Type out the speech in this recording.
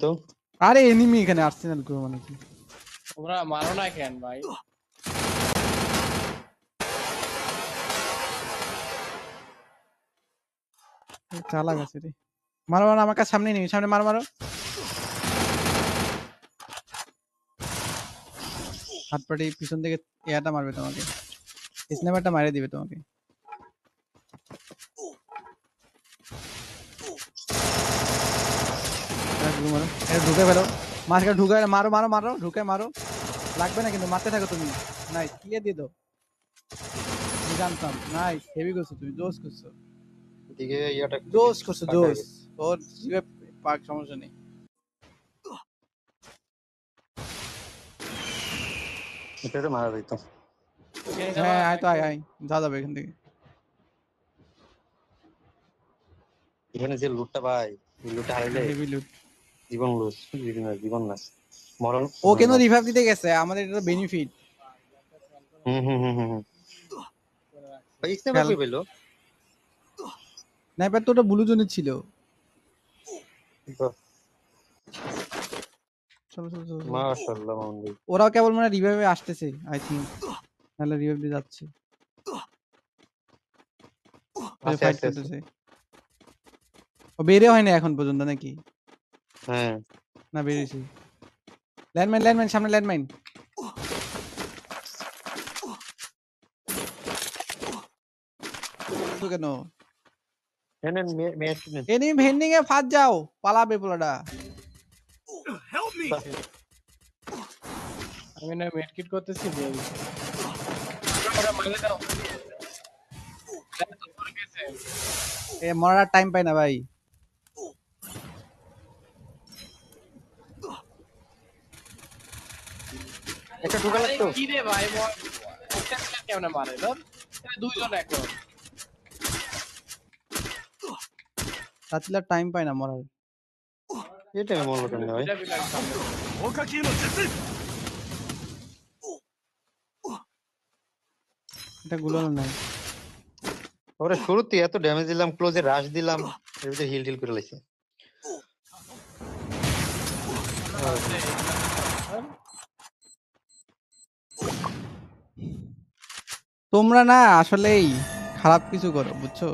তো আরে এনিমি এখানে আর্সেনাল করে মানে কি তোমরা মারো না কেন ভাই? চালাক আছে রে। মারো মারো আমার কাছে সামনে নেই, সামনে মারো মারো। হাত পাটি পিছন থেকে ইয়াটা মারবে তোমাকে, স্নাইপারটা মারিয়ে দিবে তোমাকে। মারো, এটা ঢুকে ফেলো, মাঝখানে ঢুকে মারো মারো মারো, ঢুকে মারো, লাগবে না কিন্তু মারতে থাকো তুমি। নাইস, ক্লিয়ার দিয়ে দাও। আমি জানতাম, নাইস, হেভি করছো তুমি, জোস করছো, দিকে ইয়াটা জোস করছো, জোস। ওর জিভে পাক, সমস্যা নেই। এটা মারা দিত। হ্যাঁ আয় তো আয় আয়, যা যাবে এখান থেকে। এখানে যে লুটটা ভাই, এই লুটটা হারাইলে হেভি লুট। জীবন লুট, জীবন না মরণ। ও কেন রিভাইভ দিতে গেছে? আমাদের এটা বেনিফিট। হুম ভাই স্নাইপার কই পেলো? স্নাইপার তো ওটা ব্লু জোনে ছিল। চলো চলো চলো চলো। মাশাআল্লাহ মামুন। ওরাও কেবল মানে রিভাইভে আসতেছে আই থিংক, নাহলে রিভাইভ দিয়ে যাচ্ছে। আস্তে ফাইট আস্তে আস্তে। করতেছে। ও বেরে হয় না এখন পর্যন্ত নাকি? হ্যাঁ না বেরিয়েছে। ল্যান্ডমাইন ল্যান্ডমাইন, সামনে ল্যান্ডমাইন। তো কেন নেন ম্যাচ নেন। এনিমি ভেন্ডিং এ ফাঁস যাও, পালাবে পোলাটা। আমি না মেডকিট করতেছি দিয়ে দিচ্ছি। ওরা মারলে দাও। এ মরার টাইম পাই না ভাই। একটা ঢোকা লাগতো। কি রে ভাই, একটা কেমন মারে ধর? এটা দুইজন এখন। রাতিলার টাইম পাই না মরার। এটা আমি মরলো কেন ভাই? এটা গুলানো নাই। ওরে শুরুতে এত ড্যামেজ দিলাম, ক্লোজে রাশ দিলাম, এর ভিতরে হিল টিল করে লাইছে। তোমরা না আসলেই খারাপ কিছু করো, বুঝছো?